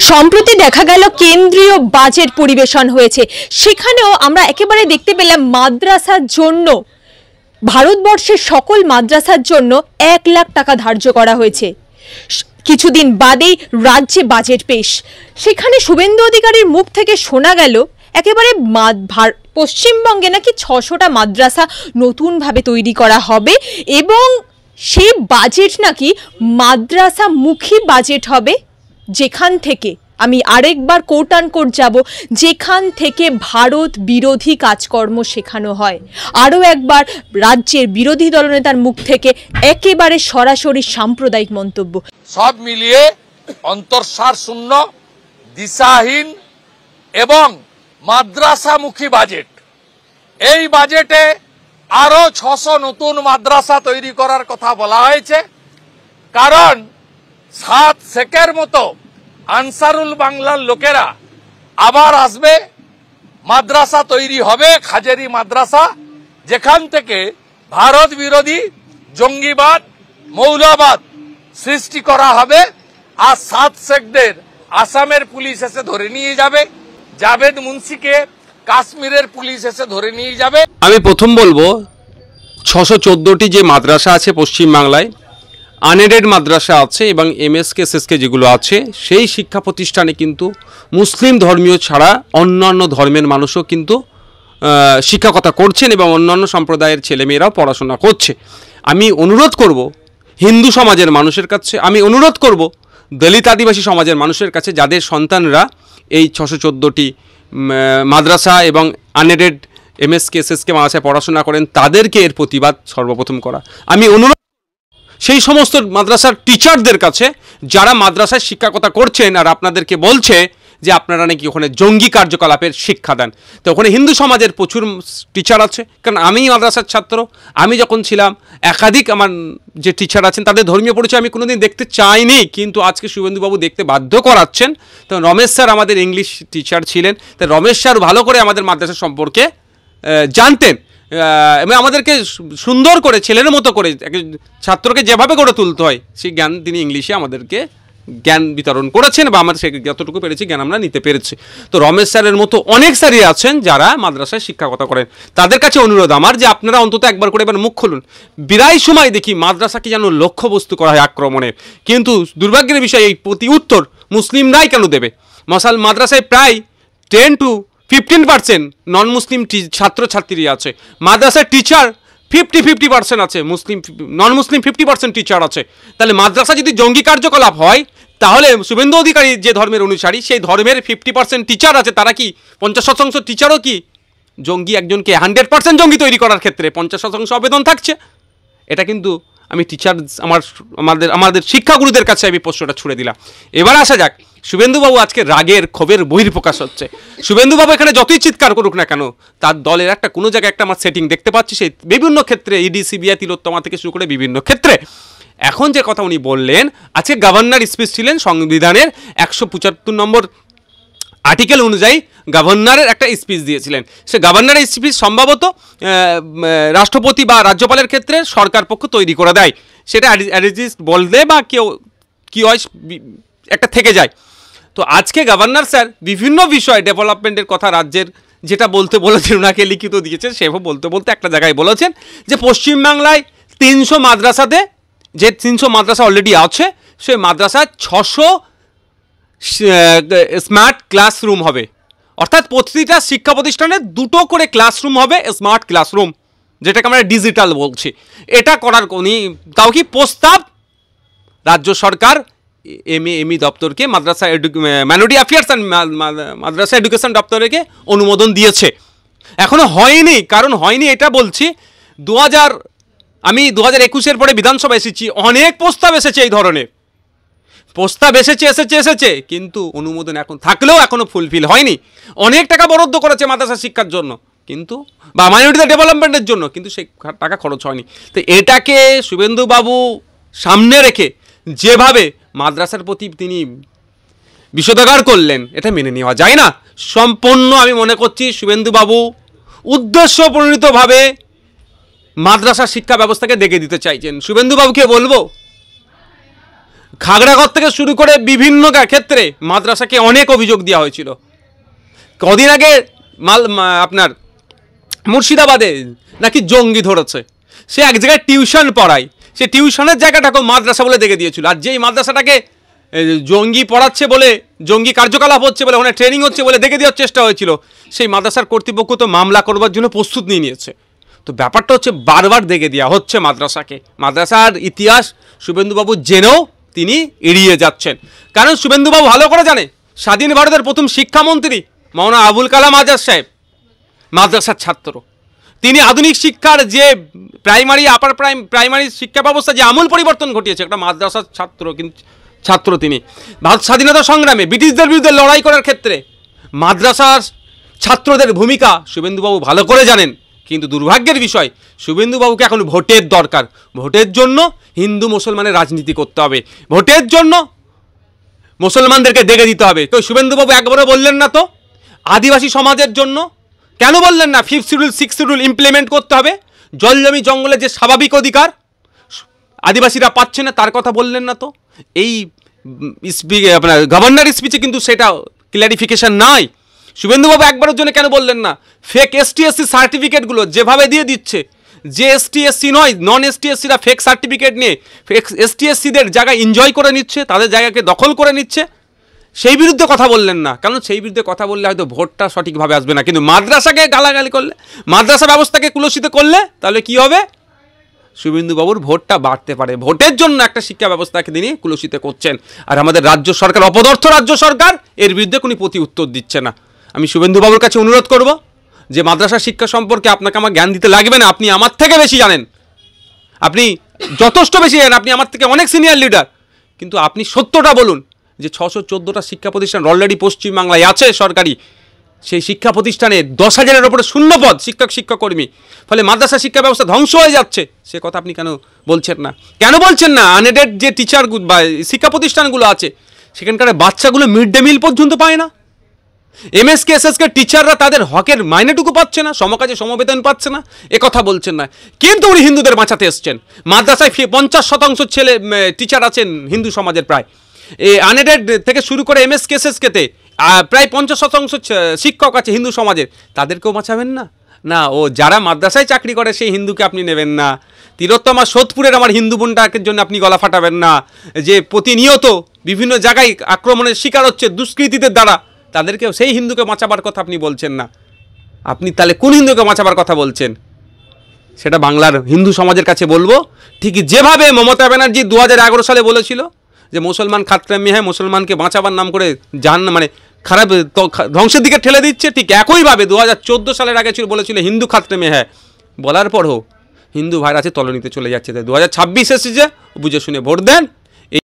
সম্প্রতি দেখা গেল কেন্দ্রীয় বাজেট পরিবেশন হয়েছে, সেখানেও আমরা একেবারে দেখতে পেলাম মাদ্রাসার জন্য ভারতবর্ষের সকল মাদ্রাসার জন্য 1 লাখ টাকা ধার্য করা হয়েছে। কিছুদিন বাদেই রাজ্যে বাজেট পেশ, সেখানে শুভেন্দু অধিকারীর মুখ থেকে শোনা গেল একেবারে পশ্চিমবঙ্গে নাকি 600টা মাদ্রাসা নতুনভাবে তৈরি করা হবে এবং সেই বাজেট নাকি মাদ্রাসামুখী বাজেট হবে, যেখান থেকে আমি আরেকবার কোট আনকোট যাব, যেখান থেকে ভারত বিরোধী কাজকর্ম শেখানো হয়। আরও একবার রাজ্যের বিরোধী দলনেতার মুখ থেকে একেবারে সরাসরি সাম্প্রদায়িক মন্তব্য। সব মিলিয়ে অন্তঃসার শূন্য, দিশাহীন এবং মাদ্রাসামুখী বাজেট। এই বাজেটে আরো 600 নতুন মাদ্রাসা তৈরি করার কথা বলা হয়েছে, কারণ 7 শেখের মতো আনসারুল বাংলার লোকেরা আবার আসবে, মাদ্রাসা তৈরি হবে খাজেরি মাদ্রাসা, যেখান থেকে ভারত বিরোধী জঙ্গিবাদ, মৌলবাদ সৃষ্টি করা হবে। আর 7 শেখদের আসামের পুলিশ এসে ধরে নিয়ে যাবে, জাভেদ মুন্সিকে কাশ্মীরের পুলিশ এসে ধরে নিয়ে যাবে। আমি প্রথম বলবো 614টি যে মাদ্রাসা আছে পশ্চিমবাংলায়, আনএডেড মাদ্রাসা আছে এবং এমএসকে এসএসকে যেগুলো আছে, সেই শিক্ষা প্রতিষ্ঠানে কিন্তু মুসলিম ধর্মীয় ছাড়া অন্যান্য ধর্মের মানুষও কিন্তু শিক্ষকতা করছেন এবং অন্যান্য সম্প্রদায়ের ছেলেমেয়েরাও পড়াশোনা করছে। আমি অনুরোধ করব হিন্দু সমাজের মানুষের কাছে, আমি অনুরোধ করব দলিত আদিবাসী সমাজের মানুষের কাছে, যাদের সন্তানরা এই 614টি মাদ্রাসা এবং আনএডেড এমএসকে এসএসকে মাদ্রাসায় পড়াশোনা করেন, তাদেরকে এর প্রতিবাদ সর্বপ্রথম করা। আমি অনুরোধ সেই সমস্ত মাদ্রাসার টিচারদের কাছে যারা মাদ্রাসায় শিক্ষকতা করছেন আর আপনাদেরকে বলছে যে আপনারা নাকি ওখানে জঙ্গি কার্যকলাপের শিক্ষা দেন, তো ওখানে হিন্দু সমাজের প্রচুর টিচার আছে। কারণ আমি মাদ্রাসার ছাত্র, আমি যখন ছিলাম একাধিক আমার যে টিচার আছেন তাদের ধর্মীয় পরিচয় আমি কোনোদিন দেখতে চাইনি, কিন্তু আজকে শুভেন্দুবাবু দেখতে বাধ্য করাচ্ছেন। তো রমেশ স্যার আমাদের ইংলিশ টিচার ছিলেন, তো রমেশ স্যার ভালো করে আমাদের মাদ্রাসা সম্পর্কে জানতেন এবং আমাদেরকে সুন্দর করে ছেলের মতো করে ছাত্রকে যেভাবে গড়ে তুলতে হয় সেই জ্ঞান তিনি ইংলিশে আমাদেরকে জ্ঞান বিতরণ করেছেন বা আমরা সে যতটুকু পেরেছি জ্ঞান আমরা নিতে পেরেছি। তো রমেশ স্যারের মতো অনেক স্যারই আছেন যারা মাদ্রাসায় শিক্ষকতা করেন, তাদের কাছে অনুরোধ আমার যে আপনারা অন্তত একবার করে এবার মুখ খুলুন। বিরাই সময় দেখি মাদ্রাসাকে যেন লক্ষ্যবস্তু করা হয় আক্রমণের, কিন্তু দুর্ভাগ্যের বিষয় এই প্রতি উত্তর মুসলিমরাই কেন দেবে? মাদ্রাসায় প্রায় 10 to 15% নন মুসলিম ছাত্রছাত্রী আছে, মাদ্রাসার টিচার 50% আছে, মুসলিম নন মুসলিম 50% টিচার আছে। তাহলে মাদ্রাসা যদি জঙ্গি কার্যকলাপ হয়, তাহলে শুভেন্দু অধিকারী যে ধর্মের অনুসারী সেই ধর্মের 50% টিচার আছে, তারা কি 50% টিচারও কি জঙ্গি? একজনকে 100% জঙ্গি তৈরি করার ক্ষেত্রে 50% আবেদন থাকছে। এটা কিন্তু আমি টিচার আমাদের শিক্ষাগুরুদের কাছে আমি প্রশ্নটা ছুড়ে দিলাম। এবার আসা যাক, শুভেন্দুবাবু আজকে রাগের ক্ষোভের বহির্প্রকাশ হচ্ছে। শুভেন্দুবাবু এখানে যতই চিৎকার করুক না কেন, তার দলের একটা কোনো জায়গায় একটা আমার সেটিং দেখতে পাচ্ছি, সেই বিভিন্ন ক্ষেত্রে ইডি সিবিআই তিলোত্তমা থেকে শুরু করে বিভিন্ন ক্ষেত্রে। এখন যে কথা উনি বললেন, আজকে গভর্নর স্পিচ ছিলেন, সংবিধানের 175 নম্বর আর্টিকেল অনুযায়ী গভর্নরের একটা স্পিচ দিয়েছিলেন। সে গভর্নরের স্পিচ সম্ভবত রাষ্ট্রপতি বা রাজ্যপালের ক্ষেত্রে সরকার পক্ষ তৈরি করে দেয়, সেটা অ্যাডিজিস্ট বললে বা কেউ কী হয় একটা থেকে যায়। তো আজকে গভর্নর স্যার বিভিন্ন বিষয় ডেভেলপমেন্টের কথা রাজ্যের যেটা বলতে বলেছেন, ওনাকে লিখিত দিয়েছেন, সেভাবে বলতে একটা জায়গায় বলেছেন যে পশ্চিমবাংলায় 300 মাদ্রাসাতে, যে 300 মাদ্রাসা অলরেডি আছে, সেই মাদ্রাসায় 600 স্মার্ট ক্লাসরুম হবে, অর্থাৎ প্রতিটা শিক্ষা প্রতিষ্ঠানে 2টো করে ক্লাসরুম হবে, স্মার্ট ক্লাসরুম, যেটাকে আমরা ডিজিটাল বলছি। এটা করার উনি তাও কি প্রস্তাব রাজ্য সরকার এমই দপ্তরকে, মাদ্রাসা মাইনরিটি অ্যাফেয়ার্স অ্যান্ড মাদ্রাসা এডুকেশন দপ্তরকে অনুমোদন দিয়েছে। এখনও হয়নি, কারণ হয়নি এটা বলছি, আমি 2021-এর পরে বিধানসভা এসেছি, অনেক প্রস্তাব এসেছে, এই ধরনের প্রস্তাব এসেছে, কিন্তু অনুমোদন এখন থাকলেও এখনও ফুলফিল হয়নি। অনেক টাকা বরাদ্দ করেছে মাদ্রাসা শিক্ষার জন্য, কিন্তু বা মাইনরিটি ডেভেলপমেন্টের জন্য, কিন্তু সেই টাকা খরচ হয়নি। তো এটাকে শুভেন্দুবাবু সামনে রেখে যেভাবে মাদ্রাসার প্রতি তিনি বিষোদাগার করলেন, এটা মেনে নেওয়া যায় না। সম্পূর্ণ আমি মনে করছি শুভেন্দুবাবু উদ্দেশ্য প্রণীতভাবে মাদ্রাসা শিক্ষা ব্যবস্থাকে দেখে দিতে চাইছেন। শুভেন্দুবাবুকে বলবো খাগড়াগড় থেকে শুরু করে বিভিন্ন ক্ষেত্রে মাদ্রাসাকে অনেক অভিযোগ দেওয়া হয়েছিল। কদিন আগে আপনার মুর্শিদাবাদে নাকি জঙ্গি ধরেছে, সে এক জায়গায় টিউশন পড়ায়, সে টিউশনের জায়গাটাকে মাদ্রাসা বলে দেখে দিয়েছিল। আর যেই মাদ্রাসাটাকে জঙ্গি পড়াচ্ছে বলে, জঙ্গি কার্যকলাপ হচ্ছে বলে, ওখানে ট্রেনিং হচ্ছে বলে দেখে দেওয়ার চেষ্টা হয়েছিল, সেই মাদ্রাসার কর্তৃপক্ষ তো মামলা করবার জন্য প্রস্তুত নিয়ে নিয়েছে। তো ব্যাপারটা হচ্ছে বারবার দেখে দেওয়া হচ্ছে মাদ্রাসাকে। মাদ্রাসার ইতিহাস শুভেন্দুবাবু জেনেও তিনি এড়িয়ে যাচ্ছেন, কারণ শুভেন্দুবাবু ভালো করে জানে স্বাধীন ভারতের প্রথম শিক্ষামন্ত্রী মাওলানা আবুল কালাম আজাদ সাহেব মাদ্রাসার ছাত্র। তিনি আধুনিক শিক্ষার যে প্রাইমারি আপার প্রাইমারি শিক্ষা ব্যবস্থা যে আমূল পরিবর্তন ঘটিয়েছে, একটা মাদ্রাসার ছাত্র তিনি। ভারত স্বাধীনতা সংগ্রামে ব্রিটিশদের বিরুদ্ধে লড়াই করার ক্ষেত্রে মাদ্রাসার ছাত্রদের ভূমিকা শুভেন্দুবাবু ভালো করে জানেন। কিন্তু দুর্ভাগ্যের বিষয়, শুভেন্দুবাবুকে এখন ভোটের দরকার। ভোটের জন্য হিন্দু মুসলমানের রাজনীতি করতে হবে, ভোটের জন্য মুসলমানদেরকে দেখে দিতে হবে। তো শুভেন্দুবাবু একবারও বললেন না তো আদিবাসী সমাজের জন্য, কেন বললেন না 5th schedule 6th schedule implement করতে হবে? জল জমি জঙ্গলের যে স্বাভাবিক অধিকার আদিবাসীরা পাচ্ছে না, তার কথা বললেন না তো? এই আপনার গভর্নর স্পিচে কিন্তু সেটা ক্ল্যারিফিকেশন নাই। শুভেন্দুবাবু একবারের জন্য কেন বললেন না ফেক ST/SC সার্টিফিকেটগুলো যেভাবে দিয়ে দিচ্ছে, যে ST/SC নয় নন ST/SCরা ফেক সার্টিফিকেট নিয়ে ST/SCদের জায়গায় এনজয় করে নিচ্ছে, তাদের জায়গাকে দখল করে নিচ্ছে, সেই বিরুদ্ধে কথা বললেন না। কারণ সেই বিরুদ্ধে কথা বললে হয়তো ভোটটা সঠিকভাবে আসবে না। কিন্তু মাদ্রাসাকে গালাগালি করলে, মাদ্রাসা ব্যবস্থাকে কুলসিত করলে, তাহলে কি হবে? শুভেন্দুবাবুর ভোটটা বাড়তে পারে। ভোটের জন্য একটা শিক্ষা ব্যবস্থাকে তিনি কুলসিত করছেন, আর আমাদের রাজ্য সরকার, অপদার্থ রাজ্য সরকার, এর বিরুদ্ধে কোনো প্রতি উত্তর দিচ্ছে না। আমি শুভেন্দুবাবুর কাছে অনুরোধ করব যে মাদ্রাসা শিক্ষা সম্পর্কে আপনাকে আমার জ্ঞান দিতে লাগবে না, আপনি আমার থেকে বেশি জানেন, আপনি যথেষ্ট বেশি জানেন, আপনি আমার থেকে অনেক সিনিয়র লিডার। কিন্তু আপনি সত্যটা বলুন যে 614টা শিক্ষা প্রতিষ্ঠান অলরেডি পশ্চিমবাংলায় আছে সরকারি, সেই শিক্ষা প্রতিষ্ঠানে 10,000-এর ওপরে শূন্য পদ শিক্ষকর্মী, ফলে মাদ্রাসা শিক্ষা ব্যবস্থা ধ্বংস হয়ে যাচ্ছে। সে কথা আপনি কেন বলছেন না? কেন বলছেন না আনএডেড যে টিচার বা শিক্ষা প্রতিষ্ঠানগুলো আছে সেখানকার বাচ্চাগুলো মিড ডে মিল পর্যন্ত পায় না, MSK SSK টিচাররা তাদের হকের মাইনেটুকু পাচ্ছে না, সমকাজে সমবেতন পাচ্ছে না, এ কথা বলছেন না। কিন্তু উনি হিন্দুদের বাঁচাতে এসছেন। মাদ্রাসায় 50% ছেলে টিচার আছেন হিন্দু সমাজের, প্রায় আনএডেড থেকে শুরু করে MSK SSKতে প্রায় 50% শিক্ষক আছে হিন্দু সমাজের, তাদেরকেও বাঁচাবেন না? না, ও যারা মাদ্রাসায় চাকরি করে সেই হিন্দুকে আপনি নেবেন না। তিলোত্তমা সোদপুরের আমার হিন্দু বোনটাকে জন্য আপনি গলা ফাটাবেন না, যে প্রতিনিয়ত বিভিন্ন জায়গায় আক্রমণের শিকার হচ্ছে দুষ্কৃতীদের দ্বারা, তাদেরকেও, সেই হিন্দুকে বাঁচাবার কথা আপনি বলছেন না। আপনি তাহলে কোন হিন্দুকে বাঁচাবার কথা বলছেন? সেটা বাংলার হিন্দু সমাজের কাছে বলবো, ঠিক যেভাবে মমতা ব্যানার্জি 2011 সালে বলেছিল যে মুসলমান খাতরে মে হ্যাঁ, মুসলমানকে বাঁচাবার নাম করে মানে খারাপ ধ্বংসের দিকে ঠেলে দিচ্ছে, ঠিক একইভাবে 2014 সালের আগে বলেছিল হিন্দু খাতরে মে হ্যাঁ, বলার পরও হিন্দু ভাইরা আছে তলনিতে চলে যাচ্ছে। 2026 এসেছে, বুঝে শুনে ভোট দেন।